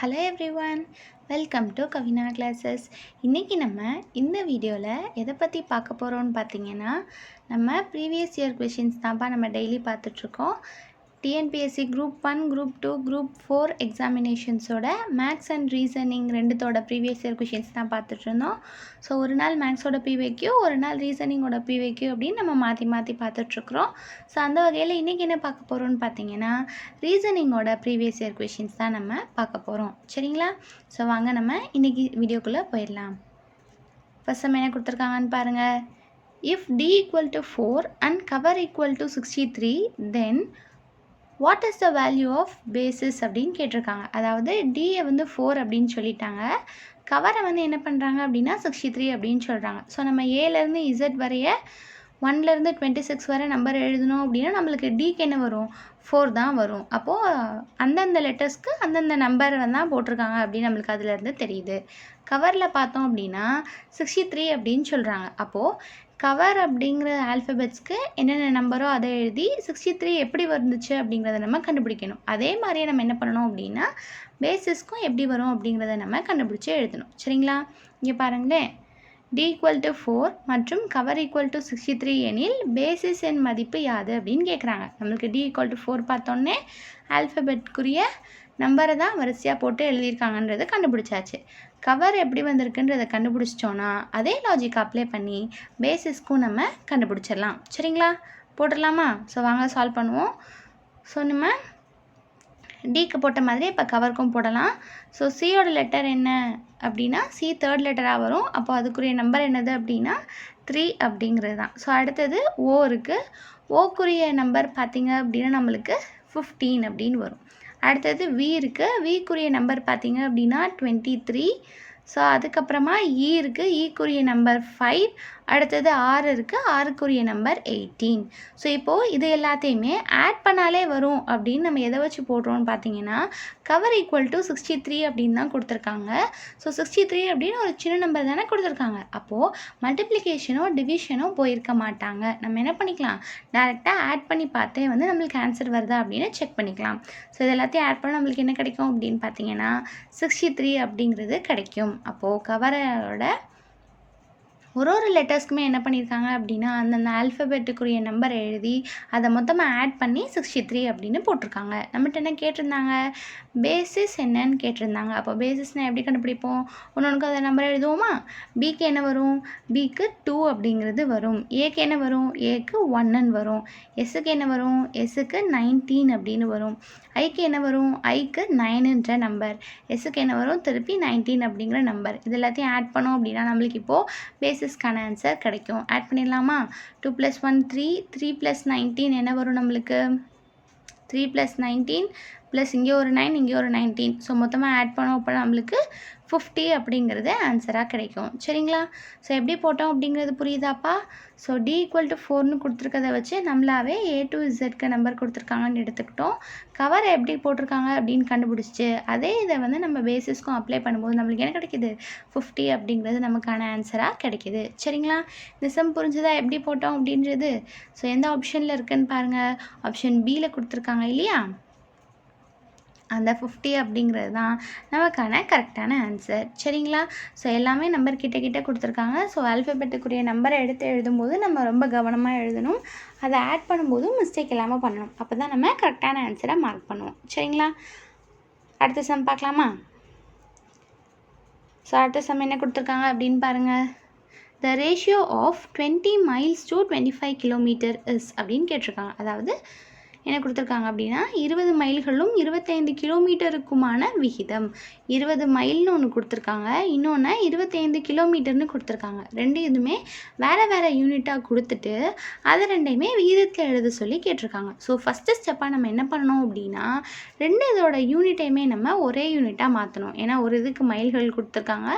Hello everyone, welcome to Kavina classes. இன்றைக்கி நம்ம இந்த வீடியோவில் எதை பற்றி பார்க்க போகிறோம்னு பார்த்தீங்கன்னா, நம்ம ப்ரீவியஸ் இயர் கொஷின்ஸ் தான்ப்பா நம்ம டெய்லி பார்த்துட்ருக்கோம். டிஎன்பிஎஸ்சி குரூப் 1, குரூப் 2, குரூப் 4 எக்ஸாமினேஷன்ஸோட மேக்ஸ் அண்ட் ரீசனிங் ரெண்டுத்தோட ப்ரீவியஸ் இயர் கொஷின்ஸ் தான் பார்த்துட்ருந்தோம். ஸோ ஒரு நாள் மேக்ஸோட பிவைக்யூ, ஒரு நாள் ரீசனிங்கோட பிவைக்யூ அப்படின்னு நம்ம மாற்றி மாற்றி பார்த்துட்ருக்குறோம். ஸோ அந்த வகையில் இன்றைக்கி என்ன பார்க்க போகிறோம்னு பார்த்தீங்கன்னா, ரீசனிங்கோட ப்ரீவியஸ் இயர் கொஷின்ஸ் தான் நம்ம பார்க்க போகிறோம். சரிங்களா? ஸோ வாங்க நம்ம இன்றைக்கி வீடியோக்குள்ளே போயிடலாம். ஃபஸ்ட் நம்ம என்ன கொடுத்துருக்காங்கன்னு பாருங்கள். If d = 4 and cover = 63, then what is the value of basis அப்படின்னு கேட்டிருக்காங்க. அதாவது டியை வந்து 4 அப்படின்னு சொல்லிட்டாங்க, கவரை வந்து என்ன பண்ணுறாங்க அப்படின்னா 63 அப்படின்னு சொல்கிறாங்க. ஸோ நம்ம ஏலேருந்து இசட் வரைய 1லேருந்து 26 வரை நம்பர் எழுதணும் அப்படின்னா நம்மளுக்கு டிக்கு என்ன வரும்? 4 தான் வரும். அப்போது அந்தந்த லெட்டர்ஸ்க்கு அந்தந்த நம்பர் தான் போட்டிருக்காங்க அப்படின்னு நம்மளுக்கு அதிலேருந்து தெரியுது. கவரில் பார்த்தோம் அப்படின்னா 63 அப்படின்னு சொல்கிறாங்க. அப்போது கவர் அப்படிங்கிற ஆல்ஃபபெட்ஸ்க்கு என்னென்ன நம்பரோ அதை எழுதி 63 எப்படி வந்துச்சு அப்படிங்கிறத நம்ம கண்டுபிடிக்கணும். அதே மாதிரியே நம்ம என்ன பண்ணணும் அப்படின்னா பேசிஸ்க்கும் எப்படி வரும் அப்படிங்கிறத நம்ம கண்டுபிடிச்சி எழுதணும். சரிங்களா? இங்கே பாருங்களேன், d = 4 மற்றும் கவர் = 63 எனில் பேசிஸ் எண் மதிப்பு யாது அப்படின்னு கேட்குறாங்க. நம்மளுக்கு d = 4 பார்த்தோன்னே ஆல்ஃபபெட்குரிய நம்பரை தான் வரிசையாக போட்டு எழுதியிருக்காங்கன்றதை கண்டுபிடிச்சாச்சு. கவர் எப்படி வந்திருக்குன்றதை கண்டுபிடிச்சிட்டோன்னா அதே லாஜிக் அப்ளை பண்ணி பேசிஸ்க்கும் நம்ம கண்டுபிடிச்சிடலாம். சரிங்களா? போட்டுடலாமா? ஸோ வாங்க சால்வ் பண்ணுவோம். ஸோ நம்ம டிக்கு போட்ட மாதிரி இப்போ கவருக்கும் போடலாம். ஸோ சியோட லெட்டர் என்ன அப்படின்னா சி 3rd லெட்டராக வரும். அப்போ அதுக்குரிய நம்பர் என்னது அப்படின்னா 3 அப்படிங்கிறது தான். ஸோ அடுத்தது ஓ இருக்குது. ஓக்குரிய நம்பர் பார்த்திங்க அப்படின்னா நம்மளுக்கு 15 அப்படின்னு வரும். அடுத்தது வி இருக்குது. விக்குரிய நம்பர் பார்த்திங்க அப்படின்னா 23. ஸோ அதுக்கப்புறமா இ இருக்குது. ஈக்குரிய நம்பர் 5. அடுத்தது ஆர் இருக்குது. ஆறுக்குரிய நம்பர் 18. ஸோ இப்போது இது எல்லாத்தையுமே ஆட் பண்ணாலே வரும் அப்படின்னு நம்ம எதை வச்சு போடுறோன்னு பார்த்தீங்கன்னா கவர் = 63 அப்படின்னு தான் கொடுத்துருக்காங்க. ஸோ 63 அப்படின்னு ஒரு சின்ன நம்பர் தானே கொடுத்துருக்காங்க. அப்போது மல்டிப்ளிகேஷனோ டிவிஷனோ போயிருக்க மாட்டாங்க. நம்ம என்ன பண்ணிக்கலாம், டேரெக்டாக ஆட் பண்ணி பார்த்தே வந்து நம்மளுக்கு ஆன்சர் வருதா அப்படின்னு செக் பண்ணிக்கலாம். ஸோ இது எல்லாத்தையும் ஆட் பண்ண நம்மளுக்கு என்ன கிடைக்கும் அப்படின்னு பார்த்தீங்கன்னா 63 அப்படிங்கிறது கிடைக்கும். அப்போது கவரோட ஒரு லெட்டர்ஸ்க்குமே என்ன பண்ணியிருக்காங்க அப்படின்னா அந்தந்த ஆல்ஃபபெட்டுக்குரிய நம்பரை எழுதி அதை மொத்தமாக ஆட் பண்ணி 63 அப்படின்னு போட்டிருக்காங்க. நம்மகிட்ட என்ன கேட்டிருந்தாங்க, பேசிஸ் என்னன்னு கேட்டிருந்தாங்க. அப்போ பேசிஸ்னால் எப்படி கண்டுபிடிப்போம்? ஒன்றுக்கு அதை நம்பர் எழுதுவோமா? பிக்கு என்ன வரும்? பிக்கு 2 அப்படிங்கிறது வரும். ஏக்கு என்ன வரும்? ஏக்கு 1ன்னு வரும். எஸ்ஸுக்கு என்ன வரும்? எஸ்ஸுக்கு 19 அப்படின்னு வரும். ஐக்கு என்ன வரும்? ஐக்கு 9ன்ற நம்பர். எஸ்ஸுக்கு என்ன வரும்? திருப்பி 19 அப்படிங்கிற நம்பர். இது எல்லாத்தையும் ஆட் பண்ணோம் அப்படின்னா நம்மளுக்கு இப்போது பேசிஸ்க்கான ஆன்சர் கிடைக்கும். ஆட் பண்ணிடலாமா? 2 + 1 3, 3 + 19 என்ன வரும் நம்மளுக்கு? 3 + 19 ப்ளஸ் இங்கே ஒரு 9, இங்கே ஒரு 19. ஸோ மொத்தமாக ஆட் பண்ணோம் அப்போ நம்மளுக்கு 50 அப்படிங்கிறது ஆன்சராக கிடைக்கும். சரிங்களா? ஸோ எப்படி போட்டோம் அப்படிங்கிறது புரியுதாப்பா? ஸோ d = 4ன்னு கொடுத்துருக்கதை வச்சு நம்மளாவே A to Zக்கு நம்பர் கொடுத்துருக்காங்கன்னு எடுத்துக்கிட்டோம். கவர் எப்படி போட்டிருக்காங்க அப்படின்னு கண்டுபிடிச்சிச்சு அதே இதை வந்து நம்ம பேசிஸ்க்கும் அப்ளை பண்ணும்போது நம்மளுக்கு என்ன கிடைக்கிது? 50 அப்படிங்கிறது நமக்கான ஆன்சராக கிடைக்கிது. சரிங்களா? இந்த சம் புரிஞ்சுதா எப்படி போட்டோம் அப்படின்றது? ஸோ எந்த ஆப்ஷனில் இருக்குதுன்னு பாருங்கள். ஆப்ஷன் பியில் கொடுத்துருக்காங்க இல்லையா? அந்த 50 அப்படிங்கிறது தான் நமக்கான கரெக்டான ஆன்சர். சரிங்களா? ஸோ எல்லாமே நம்பர் கிட்ட கொடுத்துருக்காங்க. ஸோ ஆல்ஃபபெட்டுக்குரிய நம்பரை எடுத்து எழுதும்போது நம்ம ரொம்ப கவனமாக எழுதணும். அதை ஆட் பண்ணும்போதும் மிஸ்டேக் இல்லாமல் பண்ணணும். அப்போ தான் நம்ம கரெக்டான ஆன்சரை மார்க் பண்ணுவோம். சரிங்களா? அடுத்த சம் பார்க்கலாமா? ஸோ அடுத்த சம் என்ன கொடுத்துருக்காங்க அப்படின்னு பாருங்கள். The ratio of 20 miles to 25 kilometer is அப்படின்னு கேட்டிருக்காங்க. அதாவது என்ன கொடுத்துருக்காங்க அப்படின்னா 20 மைல்களும் 25 கிலோமீட்டருக்குமான விகிதம். 20 மைல்னு ஒன்று கொடுத்துருக்காங்க, இன்னொன்று 25 கிலோமீட்டர்னு கொடுத்துருக்காங்க. ரெண்டு இதுவுமே வேறு வேறு யூனிட்டாக கொடுத்துட்டு அதை ரெண்டையுமே விகிதத்தில் எழுத சொல்லி கேட்டிருக்காங்க. ஸோ ஃபஸ்ட்டு ஸ்டெப்பாக நம்ம என்ன பண்ணணும் அப்படின்னா ரெண்டு இதோட யூனிட்டையுமே நம்ம ஒரே யூனிட்டாக மாற்றணும். ஏன்னா ஒரு இதுக்கு மைல்கள் கொடுத்துருக்காங்க,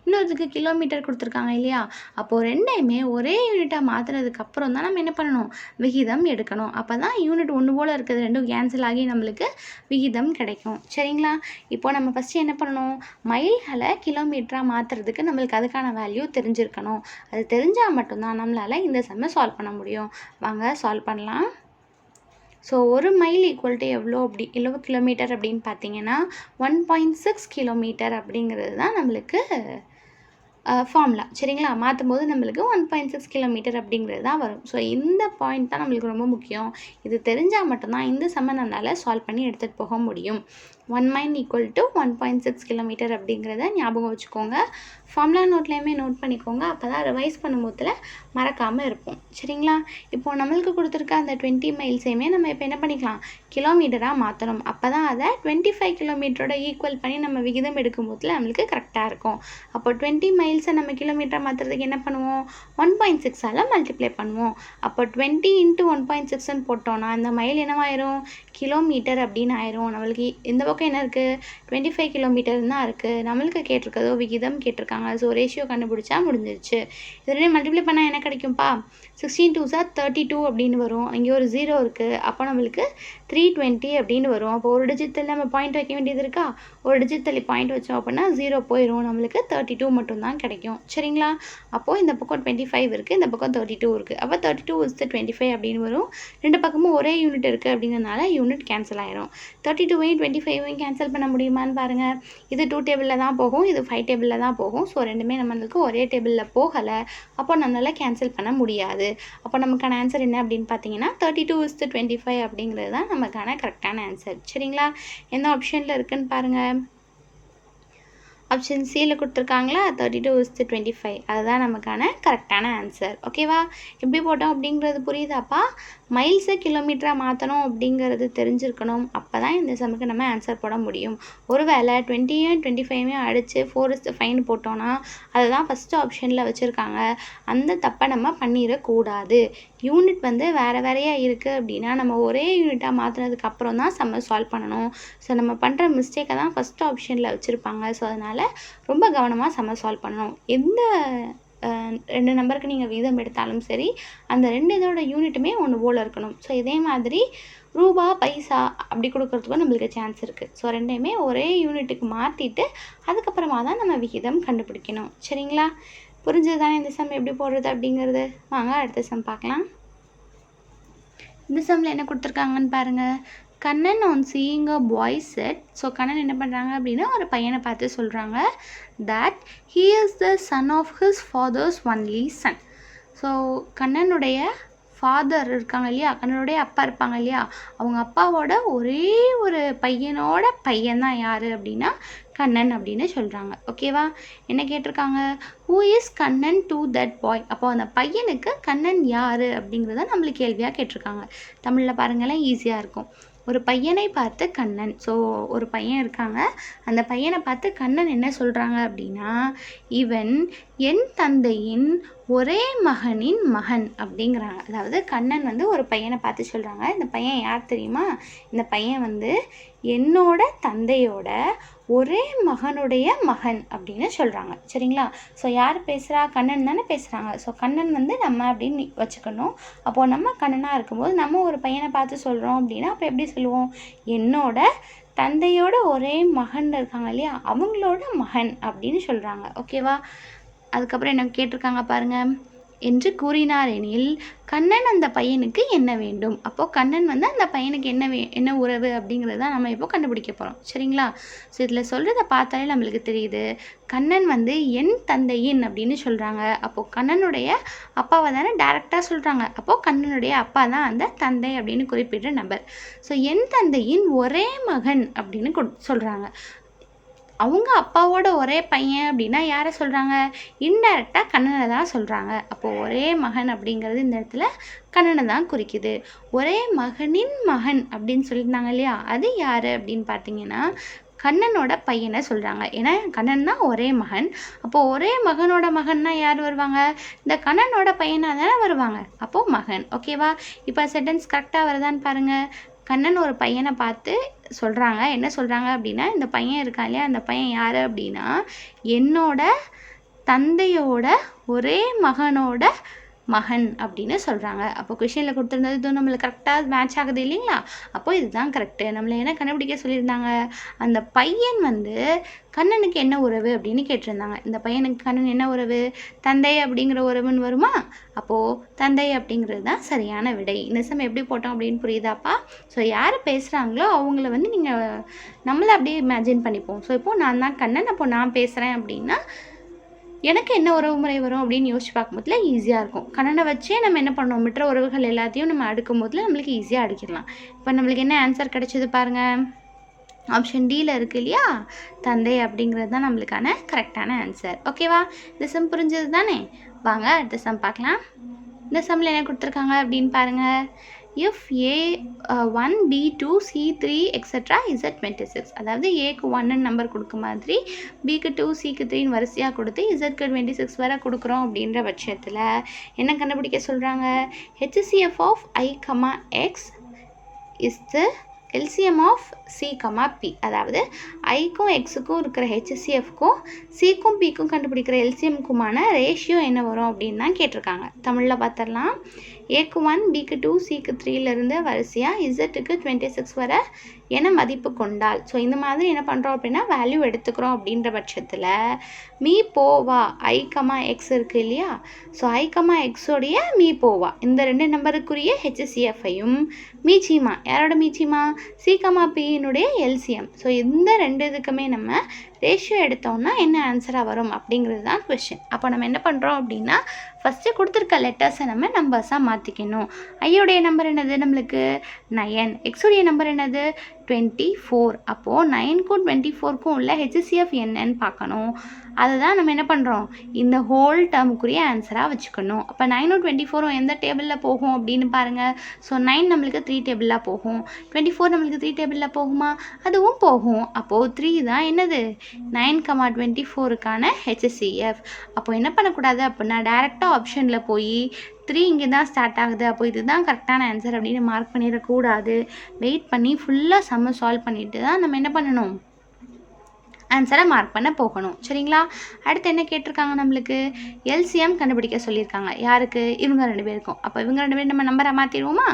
இன்னொருதுக்கு கிலோமீட்டர் கொடுத்துருக்காங்க இல்லையா? அப்போது ரெண்டையுமே ஒரே யூனிட்டாக மாற்றினதுக்கப்புறம் தான் நம்ம என்ன பண்ணணும், விகிதம் எடுக்கணும். அப்போ தான் யூனிட் ஒன்று போல் இருக்கிறது ரெண்டும் கேன்சல் ஆகி நம்மளுக்கு விகிதம் கிடைக்கும். சரிங்களா? இப்போ நம்ம ஃபஸ்ட்டு என்ன பண்ணணும், மைல்களை கிலோமீட்டராக மாற்றுறதுக்கு நம்மளுக்கு அதுக்கான வேல்யூ தெரிஞ்சிருக்கணும். அது தெரிஞ்சால் மட்டும்தான் நம்மளால் இந்த சம்மை சால்வ் பண்ண முடியும். வாங்க சால்வ் பண்ணலாம். ஸோ 1 மைல் ஈக்குவல் டு எவ்வளோ கிலோமீட்டர் அப்படின்னு பார்த்தீங்கன்னா 1.6 கிலோமீட்டர் அப்படிங்கிறது தான் நம்மளுக்கு ஃபார்முலா. சரிங்களா? மாற்றும் போது நம்மளுக்கு 1.6 கிலோமீட்டர் அப்படிங்கிறது தான் வரும். ஸோ இந்த பாயிண்ட் தான் நம்மளுக்கு ரொம்ப முக்கியம். இது தெரிஞ்சால் மட்டும்தான் இந்த சம்ம நம்மளால் சால்வ் பண்ணி எடுத்துகிட்டு போக முடியும். 1 மைல் ஈக்குவல் டு 1.6 கிலோமீட்டர் அப்படிங்கிறத ஞாபகம் வச்சுக்கோங்க. ஃபார்முலா நோட்லேயுமே நோட் பண்ணிக்கோங்க. அப்போ தான் ரிவைஸ் பண்ணும்போதில் மறக்காமல் இருப்போம். சரிங்களா? இப்போது நம்மளுக்கு கொடுத்துருக்க அந்த 20 மைல்ஸையுமே நம்ம இப்போ என்ன பண்ணிக்கலாம், கிலோமீட்டராக மாற்றணும். அப்போ தான் அதை 25 கிலோமீட்டரோட ஈக்குவல் பண்ணி நம்ம விகிதம் எடுக்கும் போதில் நம்மளுக்கு கரெக்டாக இருக்கும். அப்போ 20 மைல்ஸை நம்ம கிலோமீட்டராக மாற்றுறதுக்கு என்ன பண்ணுவோம், 1.6ஆல் மல்டிப்ளை பண்ணுவோம். அப்போ 20 × 1.6ன்னு போட்டோன்னா இந்த மைல் என்னவாயிரும், கிலோமீட்டர் அப்படின்னு ஆயிரும். நம்மளுக்கு இந்த பக்கம் என்ன இருக்குது, 25 கிலோமீட்டர் தான் இருக்குது. நம்மளுக்கு கேட்டிருக்கதோ விகிதம் கேட்டிருக்காங்க. ஸோ ரேஷியோ கண்டுபிடிச்சா முடிஞ்சிருச்சு. இதே மல்டிப்ளை பண்ணால் என்ன கிடைக்கும்ப்பா, 16 2s 32 அப்படின்னு வரும். இங்கே ஒரு 0 இருக்குது. அப்போ நம்மளுக்கு 320 அப்படின்னு வரும். அப்போ ஒரு டிஜிட் தள்ளி நம்ம பாயிண்ட் வைக்க வேண்டியது இருக்கா, ஒரு டிஜிட் தள்ளி பாயிண்ட் வச்சோம் அப்படின்னா 0 போயிடும். நம்மளுக்கு 32 மட்டும்தான் கிடைக்கும். சரிங்களா? அப்போது இந்த பக்கம் 25 இருக்குது, இந்த பக்கம் 32 இருக்குது. அப்போ 32 is 25 அப்படின்னு வரும். ரெண்டு பக்கமும் ஒரே யூனிட் இருக்குது அப்படிங்கிறதுனால யூனிட் கேன்சல் ஆயிரும். 32வையும் 25வையும் கேன்சல் பண்ண முடியுமான்னு பாருங்கள். இது 2 டேபிளில் தான் போகும், இது 5 டேபிளில் தான் போகும். ஸோ ரெண்டுமே நம்மளுக்கு ஒரே டேபிளில் போகலை. அப்போ நம்மளால் கேன்சல் பண்ண முடியாது. அப்போ நமக்கான ஆன்சர் என்ன அப்படின்னு பார்த்தீங்கன்னா 32 is 25 அப்படிங்கிறது தான் நமக்கான கரெக்டான ஆன்சர். சரிங்களா? எந்த ஆப்ஷனில் இருக்குன்னு பாருங்கள். ஆப்ஷன் சியில் கொடுத்துருக்காங்களா, 32 is 25. அதுதான் நமக்கான கரெக்டான ஆன்சர். ஓகேவா? எப்படி போட்டோம் அப்படிங்கிறது புரியுதாப்பா? மைல்ஸை கிலோமீட்டராக மாற்றணும் அப்படிங்கிறது தெரிஞ்சிருக்கணும். அப்போ தான் இந்த சம்முக்கு நம்ம ஆன்சர் போட முடியும். ஒருவேளை 20யும் 25யும் அடித்து 4:5 போட்டோன்னா அதுதான் ஃபஸ்ட்டு ஆப்ஷனில் வச்சுருக்காங்க. அந்த தப்பை நம்ம பண்ணிடக்கூடாது. யூனிட் வந்து வேறையாக இருக்குது அப்படின்னா நம்ம ஒரே யூனிட்டாக மாற்றினதுக்கு அப்புறம் தான் சம்ம சால்வ் பண்ணணும். ஸோ நம்ம பண்ணுற மிஸ்டேக்கை தான் ஃபஸ்ட்டு ஆப்ஷனில் வச்சுருப்பாங்க. ஸோ அதனால் ரொம்ப கவனமாக சம்ம சால்வ் பண்ணணும். எந்த 2 நம்பருக்கு நீங்கள் விகிதம் எடுத்தாலும் சரி, அந்த 2 இதோட யூனிட்டுமே ஒன்று போல் இருக்கணும். ஸோ இதே மாதிரி ரூபா, பைசா அப்படி கொடுக்குறதுக்கும் நம்மளுக்கு சான்ஸ் இருக்குது. ஸோ ரெண்டையுமே ஒரே யூனிட்டுக்கு மாற்றிட்டு அதுக்கப்புறமா தான் நம்ம விகிதம் கண்டுபிடிக்கணும். சரிங்களா? புரிஞ்சது தானே இந்த சம் எப்படி போடுறது அப்படிங்கிறது? வாங்க அடுத்த சம் பார்க்கலாம். இந்த சம்மில் என்ன கொடுத்துருக்காங்கன்னு பாருங்கள். Kannan on seeing a bye set. So Kannan என்ன பண்ணுறாங்க அப்படின்னா ஒரு பையனை பார்த்து சொல்கிறாங்க that he is the son of his father's only son. So கண்ணனுடைய ஃபாதர் இருக்காங்க இல்லையா, கண்ணனுடைய அப்பா இருப்பாங்க இல்லையா, அவங்க அப்பாவோட ஒரே ஒரு பையனோட பையன் தான் யார் அப்படின்னா கண்ணன் அப்படின்னு சொல்கிறாங்க. ஓகேவா? என்ன கேட்டிருக்காங்க, who is Kannan to that boy. அப்போ அந்த பையனுக்கு கண்ணன் யார் அப்படிங்கிறத நம்மளுக்கு கேள்வியாக கேட்டிருக்காங்க. தமிழில் பாருங்களேன், ஈஸியாக இருக்கும். ஒரு பையனை பார்த்து கண்ணன், ஸோ ஒரு பையன் இருக்காங்க, அந்த பையனை பார்த்து கண்ணன் என்ன சொல்கிறாங்க அப்படின்னா, இவன் என் தந்தையின் ஒரே மகனின் மகன் அப்படிங்கிறாங்க. அதாவது கண்ணன் வந்து ஒரு பையனை பார்த்து சொல்கிறாங்க. இந்த பையன் யார் தெரியுமா, இந்த பையன் வந்து என்னோட தந்தையோட ஒரே மகனுடைய மகன் அப்படின்னு சொல்கிறாங்க. சரிங்களா? ஸோ யார் பேசுகிறா, கண்ணன் தானே பேசுகிறாங்க. ஸோ கண்ணன் வந்து நம்ம அப்படின்னு வச்சுக்கணும். அப்போது நம்ம கண்ணனாக இருக்கும்போது நம்ம ஒரு பையனை பார்த்து சொல்கிறோம் அப்படின்னா அப்போ எப்படி சொல்லுவோம், என்னோட தந்தையோட ஒரே மகன் இருக்காங்க இல்லையா, அவங்களோட மகன் அப்படின்னு சொல்கிறாங்க. ஓகேவா? அதுக்கப்புறம் என்ன கேட்டிருக்காங்க பாருங்கள், என்று கூறினார் எனில் கண்ணன் அந்த பையனுக்கு என்ன வேண்டும். அப்போது கண்ணன் வந்து அந்த பையனுக்கு என்ன உறவு அப்படிங்கிறத நம்ம இப்போ கண்டுபிடிக்க போகிறோம். சரிங்களா? ஸோ இதில் சொல்கிறத பார்த்தாலே நம்மளுக்கு தெரியுது, கண்ணன் வந்து என் தந்தையின் அப்படின்னு சொல்கிறாங்க. அப்போது கண்ணனுடைய அப்பாவை தானே டைரெக்டாக சொல்கிறாங்க. அப்போது கண்ணனுடைய அப்பா தான் அந்த தந்தை அப்படின்னு குறிப்பிட்ட நபர். ஸோ என் தந்தையின் ஒரே மகன் அப்படின்னு சொல்கிறாங்க. அவங்க அப்பாவோட ஒரே பையன் அப்படின்னா யாரை சொல்கிறாங்க, இன்டைரக்டாக கண்ணனை தான் சொல்கிறாங்க. அப்போது ஒரே மகன் அப்படிங்கிறது இந்த இடத்துல கண்ணனை தான் குறிக்குது. ஒரே மகனின் மகன் அப்படின்னு சொல்லியிருந்தாங்க இல்லையா, அது யார் அப்படின்னு பார்த்தீங்கன்னா கண்ணனோட பையனை சொல்கிறாங்க. ஏன்னா கண்ணன் தான் ஒரே மகன். அப்போது ஒரே மகனோட மகன்னா யார் வருவாங்க, இந்த கண்ணனோட பையனாக தானே வருவாங்க. அப்போது மகன். ஓகேவா? இப்போ சென்டென்ஸ் கரெக்டாக வருதான்னு பாருங்கள். கண்ணன் ஒரு பையனை பார்த்து சொல்கிறாங்க. என்ன சொல்கிறாங்க அப்படின்னா, இந்த பையன் இருக்கான் இல்லையா, அந்த பையன் யார் அப்படின்னா என்னோட தந்தையோட ஒரே மகனோட மகன் அப்படின்னு சொல்கிறாங்க. அப்போ கொஷினில் கொடுத்துருந்தது இதுவும் நம்மளுக்கு கரெக்டாக மேட்ச் ஆகுது இல்லைங்களா? அப்போது இதுதான் கரெக்டு. நம்மளை என்ன கண்டுபிடிக்க சொல்லியிருந்தாங்க? அந்த பையன் வந்து கண்ணனுக்கு என்ன உறவு அப்படின்னு கேட்டிருந்தாங்க. இந்த பையனுக்கு கண்ணன் என்ன உறவு? தந்தை அப்படிங்கிற உறவுன்னு வருமா? அப்போது தந்தை அப்படிங்கிறது தான் சரியான விடை. இந்த சம் எப்படி போட்டோம் அப்படின்னு புரியுதாப்பா? ஸோ யார் பேசுகிறாங்களோ அவங்கள வந்து நீங்கள் நம்மளை அப்படியே இமேஜின் பண்ணிப்போம். ஸோ இப்போது நான் தான் கண்ணன், அப்போது நான் பேசுகிறேன் அப்படின்னா எனக்கு என்ன உறவு முறை வரும் அப்படின்னு யோசிச்சு பார்க்கும்போதுல ஈஸியாக இருக்கும். கண்ணனை வச்சே நம்ம என்ன பண்ணோம், மற்ற உறவுகள் எல்லாத்தையும் நம்ம அடுக்கும் போதில் நம்மளுக்கு ஈஸியாக அடிக்கிடலாம். இப்போ நம்மளுக்கு என்ன ஆன்சர் கிடைச்சது பாருங்கள். ஆப்ஷன் டியில் இருக்குது இல்லையா? தந்தை அப்படிங்கிறது தான் நம்மளுக்கான கரெக்டான ஆன்சர். ஓகேவா? இந்த சம் புரிஞ்சது தானே? வாங்க அடுத்த சம் பார்க்கலாம். இந்த சம்மில் என்ன கொடுத்துருக்காங்க அப்படின்னு பாருங்கள். if a1 b2 c3 etc z 26, அதாவது ஏக்கு 1 நம்பர் கொடுக்க மாதிரி பிக்கு 2 சிக்கு 3 வரிசையாக கொடுத்து இசட்க்கு 26 வரை கொடுக்குறோம் அப்படின்ற பட்சத்தில் என்ன கண்டுபிடிக்க சொல்கிறாங்க? HCF of I, X is the LCM of C, P. அதாவது ஐக்கும் எக்ஸுக்கும் இருக்கிற ஹெச்சிஎஃப்க்கும் சிக்கும் பிக்கும் கண்டுபிடிக்கிற எல்சிஎம்க்குமான ரேஷியோ என்ன வரும் அப்படின்னு தான் கேட்டிருக்காங்க. தமிழில் பார்த்துடலாம். ஏக்கு 1 பிக்கு 2 சிக்கு 3லேருந்து வரிசையாக இசட்டுக்கு 26 வரை என மதிப்பு கொண்டால், ஸோ இந்த மாதிரி என்ன பண்ணுறோம் அப்படின்னா வேல்யூ எடுத்துக்கிறோம் அப்படின்ற பட்சத்தில் மீ போவா ஐ, எக்ஸ் இருக்குது இல்லையா? ஸோ ஐ, எக்ஸோடைய மீ போவா இந்த 2 நம்பருக்குரிய ஹெச்சிஎஃப்ஐயும் மீச்சிமா யாரோட மீச்சிமா? சி, பியினுடைய எல்சிஎம். ஸோ இந்த 2 இதுக்குமே நம்ம ரேஷியோ எடுத்தோம்னா என்ன ஆன்சராக வரும் அப்படிங்கிறது தான் கொஷின். அப்போ நம்ம என்ன பண்ணுறோம் அப்படின்னா ஃபஸ்ட்டு கொடுத்துருக்க லெட்டர்ஸை நம்ம நம்பர்ஸாக மாற்றிக்கணும். ஐயோடைய நம்பர் என்னது? நம்மளுக்கு 9. எக்ஸோடைய நம்பர் என்னது? 24. அப்போது 9க்கும் 24க்கும் உள்ள ஹெச்சிஎஃப் என்னன்னு பார்க்கணும். அதை தான் நம்ம என்ன பண்ணுறோம், இந்த ஹோல் டேர்முக்குரிய ஆன்சராக வச்சுக்கணும். அப்போ 9ம் 24ம் எந்த டேபிளில் போகும் அப்படின்னு பாருங்கள். ஸோ 9 நம்மளுக்கு 3 டேபிளில் போகும். 24 நம்மளுக்கு 3 டேபிளில் போகுமா? அதுவும் போகும். அப்போது 3 தான் என்னது? 9,24க்கான HCF. அப்போ என்ன பண்ணக்கூடாது அப்படின்னா டைரெக்டாக ஆப்ஷனில் போய் 3 இங்கே தான் ஸ்டார்ட் ஆகுது, அப்போ இதுதான் கரெக்டான ஆன்சர் அப்படின்னு மார்க் பண்ணிடக்கூடாது. வெயிட் பண்ணி ஃபுல்லாக சம்ம சால்வ் பண்ணிட்டு தான் நம்ம என்ன பண்ணணும், ஆன்சரை மார்க் பண்ண போகணும். சரிங்களா? அடுத்து என்ன கேட்டிருக்காங்க? நம்மளுக்கு எல்சிஎம் கண்டுபிடிக்க சொல்லியிருக்காங்க. யாருக்கு? இவங்க 2 பேருக்கும். அப்போ இவங்க 2 பேரும் நம்ம நம்பரை மாற்றிடுவோமா?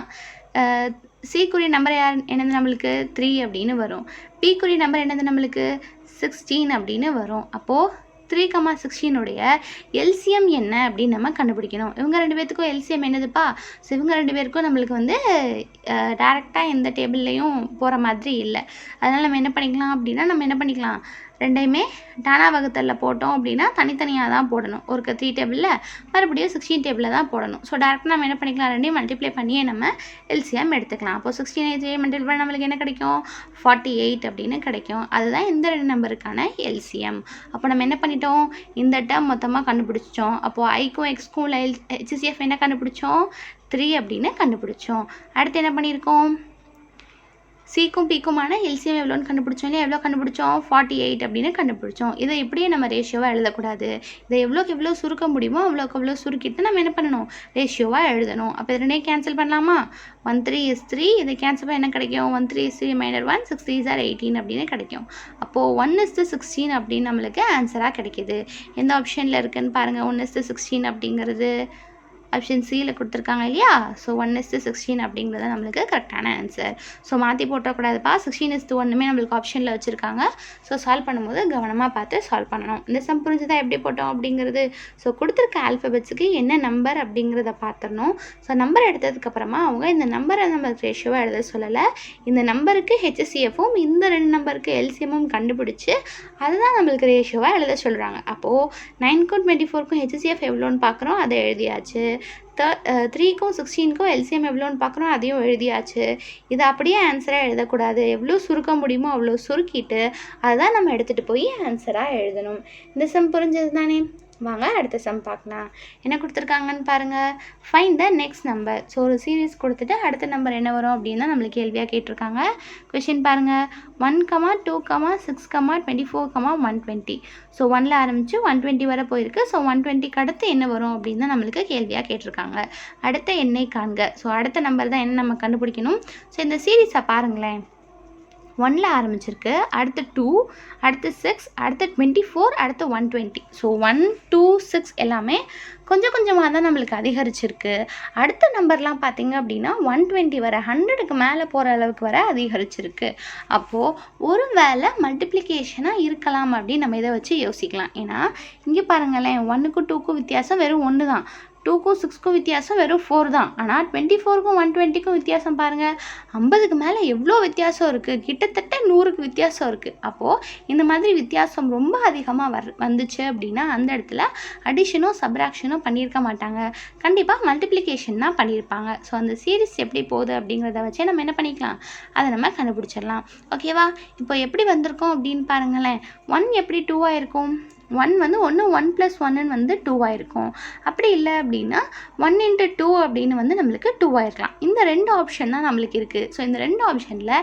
சிக்குரிய நம்பர் என்னது? நம்மளுக்கு 3 அப்படின்னு வரும். பிக்குரிய நம்பர் என்னது? நம்மளுக்கு 16 அப்படின்னு வரும். அப்போது 3,16உடைய எல்சிஎம் என்ன அப்படின்னு நம்ம கண்டுபிடிக்கணும். இவங்க 2 பேர்த்துக்கும் எல்சிஎம் என்னதுப்பா? ஸோ இவங்க 2 பேருக்கும் நம்மளுக்கு வந்து டேரெக்டாக எந்த டேபிள்லையும் போகிற மாதிரி இல்லை. அதனால் நம்ம என்ன பண்ணிக்கலாம் அப்படின்னா நம்ம என்ன பண்ணிக்கலாம், ரெண்டையுமே டானா வகுத்தலில் போட்டோம் அப்படின்னா தனித்தனியாக தான் போடணும். ஒரு 3 டேபிளில் மறுபடியும் 16 டேபிளில் தான் போடணும். ஸோ டேரெக்டாக நம்ம என்ன பண்ணிக்கலாம், ரெண்டையும் மல்டிப்ளை பண்ணியே நம்ம எல்சிஎம் எடுத்துக்கலாம். அப்போ 16 மல்டிப்ளை பண்ண நம்மளுக்கு என்ன கிடைக்கும்? 48 அப்படின்னு கிடைக்கும். அதுதான் இந்த 2 நம்பருக்கான எல்சிஎம். அப்போ நம்ம என்ன பண்ணிட்டோம், இந்த டேர்ம் மொத்தமாக கண்டுபிடிச்சோம். அப்போது ஐக்கும் எக்ஸ்க்கும் உள்ள HCF என்ன கண்டுபிடிச்சோம்? 3 அப்படின்னு கண்டுபிடிச்சோம். அடுத்து என்ன பண்ணியிருக்கோம், சிக்கும் பிக்குமான எல்சிஎம் எவ்வளோன்னு கண்டுபிடிச்சோம் இல்லையா? எவ்வளோ கண்டுபிடிச்சோம்? 48 அப்படின்னு கண்டுபிடிச்சோம். இதை இப்படியே நம்ம ரேஷியோவாக எழுதக்கூடாது. இதை எவ்வளோக்கு எவ்வளோ சுருக்க முடியுமோ அவ்வளோக்கு எவ்வளோ சுருக்கிட்டு நம்ம என்ன பண்ணணும், ரேஷியோவாக எழுதணும். அப்போ இது 2 கேன்சல் பண்ணலாமா? 1 3 is 3. இதை கேன்சல் பண்ண என்ன கிடைக்கும்? 1 3 is 3 - 1 6 3s are 18 அப்படின்னு கிடைக்கும். அப்போது 1:16 அப்படின்னு நம்மளுக்கு ஆன்சராக கிடைக்கிது. எந்த ஆப்ஷனில் இருக்குதுன்னு பாருங்கள். 1:16 அப்படிங்கிறது ஆப்ஷன் சியில் கொடுத்துருக்காங்க இல்லையா? ஸோ 1:16 அப்படிங்கிறது நம்மளுக்கு கரெக்டான ஆன்சர். ஸோ மாற்றி போட்டக்கூடாதுப்பா. 16:1 நம்மளுக்கு ஆப்ஷனில் வச்சுருக்காங்க. ஸோ சால்வ் பண்ணும்போது கவனமாக பார்த்து சால்வ் பண்ணணும். இந்த சம் புரிஞ்சுதான் எப்படி போட்டோம் அப்படிங்கிறது. ஸோ கொடுத்துருக்க ஆல்ஃபபெட்ஸுக்கு என்ன நம்பர் அப்படிங்கிறத பார்த்துடணும். ஸோ நம்பர் எடுத்ததுக்கப்புறமா அவங்க இந்த நம்பரை நம்ம ரேஷியோவாக எழுத சொல்லலை. இந்த நம்பருக்கு HCFும் இந்த 2 நம்பருக்கு எல்சிஎம்மும் கண்டுபிடிச்சி அதுதான் நம்மளுக்கு ரேஷியோவாக எழுத சொல்கிறாங்க. அப்போது 9க்கும் 24க்கும் HCF எவ்வளோன்னு பார்க்குறோம், அதை எழுதியாச்சு. 3க்கும் 16க்கும் எல்சிஎம் எவ்வளோன்னு பார்க்குறோம், அதையும் எழுதியாச்சு. இதை அப்படியே ஆன்சராக எழுதக்கூடாது. எவ்வளோ சுருக்க முடியுமோ அவ்வளோ சுருக்கிட்டு அதுதான் நம்ம எடுத்துகிட்டு போய் ஆன்சராக எழுதணும். இந்த சம் புரிஞ்சது தானே? வாங்க அடுத்த சம் பார்க்கலாம். என்ன கொடுத்துருக்காங்கன்னு பாருங்கள். Find the next number. So ஒரு சீரீஸ் கொடுத்துட்டு அடுத்த நம்பர் என்ன வரும் அப்படின்னு தான் நம்மளுக்கு கேள்வியாக கேட்டிருக்காங்க. கொஷின் பாருங்கள். 1, 2, 6, 24, 120. ஸோ 1ல் ஆரம்பித்து 120 வரை போயிருக்கு. ஸோ 120க்கு அடுத்து என்ன வரும் அப்படின்னு தான் நம்மளுக்கு கேள்வியாக கேட்டிருக்காங்க. அடுத்த எண்ணை காண்க. ஸோ அடுத்த நம்பர் தான் என்ன நம்ம கண்டுபிடிக்கணும். ஸோ இந்த சீரீஸை பாருங்களேன். 1ல் ஆரம்பிச்சிருக்கு, அடுத்து 2, அடுத்து 6, அடுத்து 24, அடுத்து 120. ஸோ 1, 2, 6 எல்லாமே கொஞ்சம் கொஞ்சமாக தான் நம்மளுக்கு அதிகரிச்சிருக்கு. அடுத்த நம்பர்லாம் பார்த்திங்க அப்படின்னா 120 வர 100க்கு மேலே போகிற அளவுக்கு வர அதிகரிச்சிருக்கு. அப்போது ஒரு வேளை மல்டிப்ளிகேஷனாக இருக்கலாம் அப்படின்னு நம்ம இதை வச்சு யோசிக்கலாம். ஏன்னா இங்கே பாருங்களேன், 1க்கும் 2க்கும் வித்தியாசம் வெறும் 1 தான், 2க்கும் 6க்கும் வித்தியாசம் வெறும் 4 தான். ஆனால் 24க்கும் 120க்கும் வித்தியாசம் பாருங்கள், 50க்கு மேலே எவ்வளோ வித்தியாசம் இருக்குது, கிட்டத்தட்ட 100க்கு வித்தியாசம் இருக்குது. அப்போது இந்த மாதிரி வித்தியாசம் ரொம்ப அதிகமாக வந்துச்சு அப்படின்னா அந்த இடத்துல அடிஷனோ சப்ராக்ஷனோ பண்ணியிருக்க மாட்டாங்க, கண்டிப்பாக மல்டிப்ளிகேஷன் தான் பண்ணியிருப்பாங்க. ஸோ அந்த சீரிஸ் எப்படி போகுது அப்படிங்கிறத வச்சே நம்ம என்ன பண்ணிக்கலாம், அதை நம்ம கண்டுபிடிச்சிடலாம். ஓகேவா? இப்போ எப்படி வந்திருக்கோம் அப்படின்னு பாருங்களேன். 1 எப்படி 2ஆக இருக்கும்? 1 வந்து 1 + 1 வந்து 2ஆக இருக்கும். அப்படி இல்லை அப்படின்னா 1 × 2 அப்படின்னு வந்து நம்மளுக்கு 2ஆக இருக்கலாம். இந்த 2 ஆப்ஷன் தான் நம்மளுக்கு இருக்குது. ஸோ இந்த 2 ஆப்ஷனில்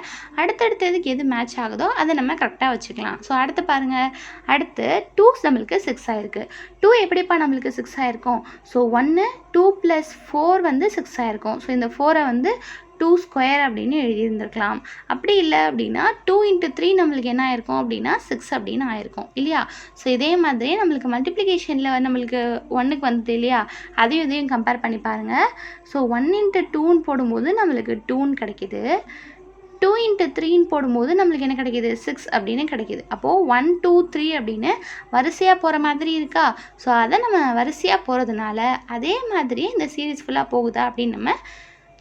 அடுத்தடுத்ததுக்கு எது மேட்ச் ஆகுதோ அதை நம்ம கரெக்டாக வச்சுக்கலாம். ஸோ அடுத்து பாருங்கள், அடுத்து 2 நம்மளுக்கு 6 ஆகிருக்கு. 2 எப்படிப்பா நம்மளுக்கு 6 ஆகிருக்கும்? ஸோ 1, 2 + 4 வந்து 6 ஆகிருக்கும். ஸோ இந்த 4 வந்து 2² அப்படின்னு எழுதியிருந்திருக்கலாம். அப்படி இல்லை அப்படின்னா 2 × 3 நம்மளுக்கு என்ன ஆயிருக்கும் அப்படின்னா 6 அப்படின்னு ஆயிருக்கும் இல்லையா? ஸோ இதே மாதிரி நம்மளுக்கு மல்டிப்ளிகேஷனில் நம்மளுக்கு 1க்கு வந்தது இல்லையா, அதையும் இதையும் கம்பேர் பண்ணி பாருங்கள். ஸோ 1 × 2ன்னு போடும்போது நம்மளுக்கு 2ன்னு கிடைக்கிது, 2 × 3ன்னு போடும்போது நம்மளுக்கு என்ன கிடைக்கிது, 6 அப்படின்னு கிடைக்கிது. அப்போது 1, 2, 3 அப்படின்னு வரிசையாக போகிற மாதிரி இருக்கா? ஸோ அதை நம்ம வரிசையாக போகிறதுனால அதே மாதிரி இந்த சீரீஸ் ஃபுல்லாக போகுதா அப்படின்னு நம்ம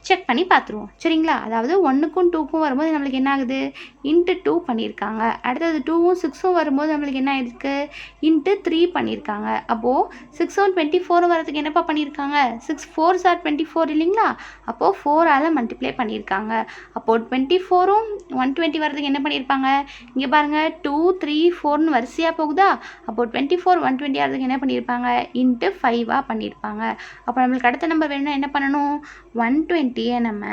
செக் பண்ணி பார்த்துருவோம். சரிங்களா? அதாவது 1க்கும் 2க்கும் வரும்போது நம்மளுக்கு என்ன ஆகுது, × 2 பண்ணியிருக்காங்க. அடுத்தது 2வும் 6ம் வரும்போது நம்மளுக்கு என்ன ஆயிருக்கு, × 3 பண்ணியிருக்காங்க. அப்போது 6ம் 24 வரதுக்கு என்னப்பா பண்ணியிருக்காங்க, 6 4s are 24 இல்லைங்களா? அப்போது 4ஆல் மல்டிப்ளை பண்ணியிருக்காங்க. அப்போது 24ம் 120 வரதுக்கு என்ன பண்ணியிருப்பாங்க, இங்கே பாருங்கள் 2, 3, 4ன்னு வரிசையாக போகுதா? அப்போது 24 120 ஆகிறதுக்கு என்ன பண்ணியிருப்பாங்க, × 5ஆக பண்ணியிருப்பாங்க. அப்போ நம்மளுக்கு அடுத்த நம்பர் வேணும்னா என்ன பண்ணணும், 120 நம்ம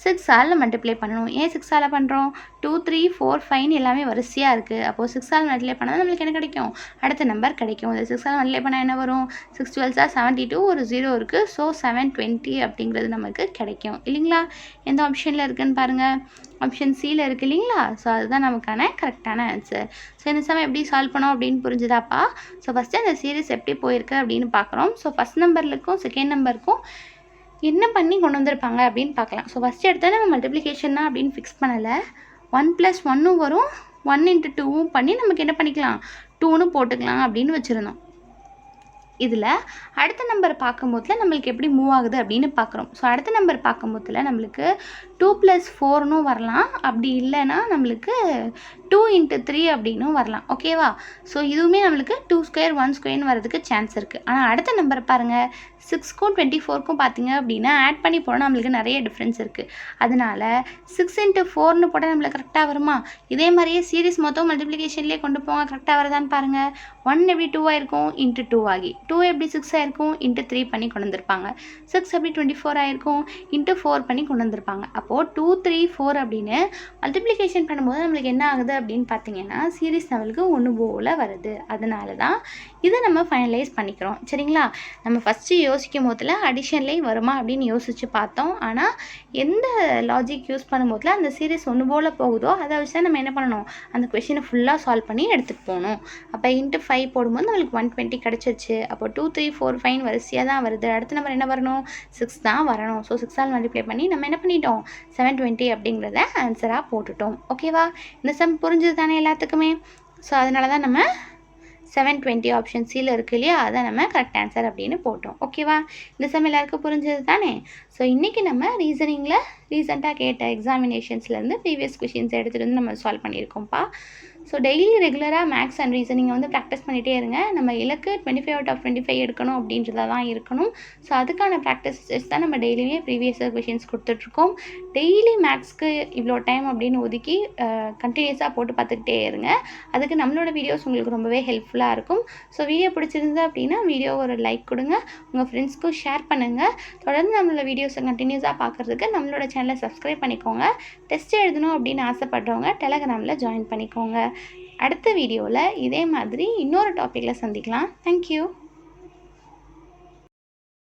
6ஆல் மல்டிப்ளை பண்ணணும். ஏன் 6ஆல் பண்ணுறோம், 2, 3, 4, 5 எல்லாமே வரிசையாக இருக்குது. அப்போது 6ஆல் மல்டிப்ளை பண்ணால் நம்மளுக்கு என்ன கிடைக்கும், அடுத்த நம்பர் கிடைக்கும். இந்த 6ஆல் மல்டிப்ளை பண்ணால் என்ன வரும், 6 12s are 72, ஒரு 0 இருக்குது. ஸோ 720 அப்படிங்கிறது நமக்கு கிடைக்கும் இல்லைங்களா? எந்த ஆப்ஷனில் இருக்குதுன்னு பாருங்கள், ஆப்ஷன் சியில் இருக்குது இல்லைங்களா? ஸோ அதுதான் நமக்கான கரெக்டான ஆன்சர். ஸோ இந்த சமயம் எப்படி சால்வ் பண்ணோம் அப்படின்னு புரிஞ்சுதாப்பா? ஸோ ஃபஸ்ட்டு அந்த சீரிஸ் எப்படி போயிருக்கு அப்படின்னு பார்க்குறோம். ஸோ ஃபஸ்ட் நம்பருக்கும் செகண்ட் நம்பருக்கும் என்ன பண்ணி கொண்டு வந்திருப்பாங்க அப்படின்னு பார்க்கலாம். ஸோ ஃபஸ்ட்டு எடுத்தால் நம்ம மல்டிப்ளிகேஷன் தான் அப்படின்னு ஃபிக்ஸ் பண்ணலை, 1 + 1 வரும், 1 × 2 பண்ணி நமக்கு என்ன பண்ணிக்கலாம், 2ன்னு போட்டுக்கலாம் அப்படின்னு வச்சுருந்தோம். இதில் அடுத்த நம்பர் பார்க்கும்போதுல நம்மளுக்கு எப்படி மூவ் ஆகுது அப்படின்னு பார்க்குறோம். ஸோ அடுத்த நம்பர் பார்க்கும்போதுல நம்மளுக்கு 2 + 4ன்னு வரலாம், அப்படி இல்லைன்னா நம்மளுக்கு 2 × 3 அப்படின்னும் வரலாம். ஓகேவா? ஸோ இதுவுமே நம்மளுக்கு 2² 1² வரதுக்கு சான்ஸ் இருக்குது. ஆனால் அடுத்த நம்பர் பாருங்கள், 6க்கும் 24க்கும் பார்த்தீங்க அப்படின்னா ஆட் பண்ணி போனால் நம்மளுக்கு நிறைய டிஃப்ரென்ஸ் இருக்குது. அதனால் 6 × 4ன்னு போட்டால் நம்மளுக்கு கரெக்டாக வருமா? இதே மாதிரியே சீரிஸ் மொத்தம் மல்டிப்ளிகேஷன்லேயே கொண்டு போங்க, கரெக்டாக வருதான்னு பாருங்கள். 1 எப்படி 2ஆக இருக்கும், × 2 ஆகி, 2 எப்படி 6 ஆயிருக்கும், × 3 பண்ணி கொண்டு வந்திருப்பாங்க, 6 எப்படி 24 ஆயிருக்கும், × 4 பண்ணி கொண்டு வந்திருப்பாங்க. அப்போது 2, 3, 4 அப்படின்னு மல்டிப்ளிகேஷன் பண்ணும்போது நம்மளுக்கு என்ன ஆகுது அப்படின்னு பார்த்தீங்கன்னா சீரிஸ் நம்மளுக்கு 1 போல் வருது. அதனால தான் இதை நம்ம ஃபைனலைஸ் பண்ணிக்கிறோம். சரிங்களா? நம்ம ஃபஸ்ட்டு யோசிக்கும் போதில் அடிஷன்லேயும் வருமா அப்படின்னு யோசித்து பார்த்தோம். ஆனால் எந்த லாஜிக் யூஸ் பண்ணும்போதில் அந்த சீரிஸ் 1 போல் போகுதோ அதை வச்சு தான் நம்ம என்ன பண்ணணும், அந்த கொஷினை ஃபுல்லாக சால்வ் பண்ணி எடுத்துகிட்டு போகணும். அப்போ × 5 போடும்போது நம்மளுக்கு 120 கிடச்சிருச்சு. அப்போ 2, 3, 4, 5 வரிசையாக தான் வருது. அடுத்த நம்பர் என்ன வரணும், 6 தான் வரணும். ஸோ 6ஆல் மல்டிப்ளை பண்ணி நம்ம என்ன பண்ணிட்டோம், 720 அப்படிங்கிறத ஆன்சராக போட்டுட்டோம். ஓகேவா? இந்த சம் புரிஞ்சது தானே எல்லாத்துக்குமே? ஸோ அதனால தான் நம்ம 720 ஆப்ஷன் சியில் இருக்குது இல்லையா, அதை நம்ம கரெக்ட் ஆன்சர் அப்படின்னு போட்டோம். ஓகேவா? இந்த சம் எல்லாருக்கும் புரிஞ்சது தானே? ஸோ இன்றைக்கி நம்ம ரீசனிங்கில் ரீசெண்டாக கேட்ட எக்ஸாமினேஷன்ஸ்லேருந்து ப்ரீவியஸ் கொஷின்ஸ் எடுத்துகிட்டு வந்து நம்ம சால்வ் பண்ணியிருக்கோம்ப்பா. ஸோ டெய்லி ரெகுலராக மேக்ஸ் அண்ட் ரீசனிங்கை வந்து ப்ராக்டிஸ் பண்ணிகிட்டே இருங்க. நம்ம இலக்கு 25 out of 25 எடுக்கணும் அப்படின்றத தான் இருக்கணும். ஸோ அதுக்கான ப்ராக்டிஸ் தான் நம்ம டெய்லியுமே ப்ரீவியஸ் கொஷின்ஸ் கொடுத்துட்ருக்கோம். டெய்லி மேக்ஸ்க்கு இவ்வளோ டைம் அப்படின்னு ஒதுக்கி கண்டினியூஸாக போட்டு பார்த்துக்கிட்டே இருங்க. அதுக்கு நம்மளோட வீடியோஸ் உங்களுக்கு ரொம்பவே ஹெல்ப்ஃபுல்லாக இருக்கும். ஸோ வீடியோ பிடிச்சிருந்து அப்படின்னா வீடியோ ஒரு லைக் கொடுங்க, உங்கள் ஃப்ரெண்ட்ஸ்க்கும் ஷேர் பண்ணுங்கள். தொடர்ந்து நம்மளோட வீடியோஸை கண்டினியூஸாக பார்க்குறதுக்கு நம்மளோட சேனலை சப்ஸ்கிரைப் பண்ணிக்கோங்க. டெஸ்ட் எழுதணும் அப்படின்னு ஆசைப்படுறவங்க டெலகிராமில் ஜாயின் பண்ணிக்கோங்க. அடுத்த வீடியோவில் இதே மாதிரி இன்னொரு டாப்பிக்கில் சந்திக்கலாம். தேங்க்யூ.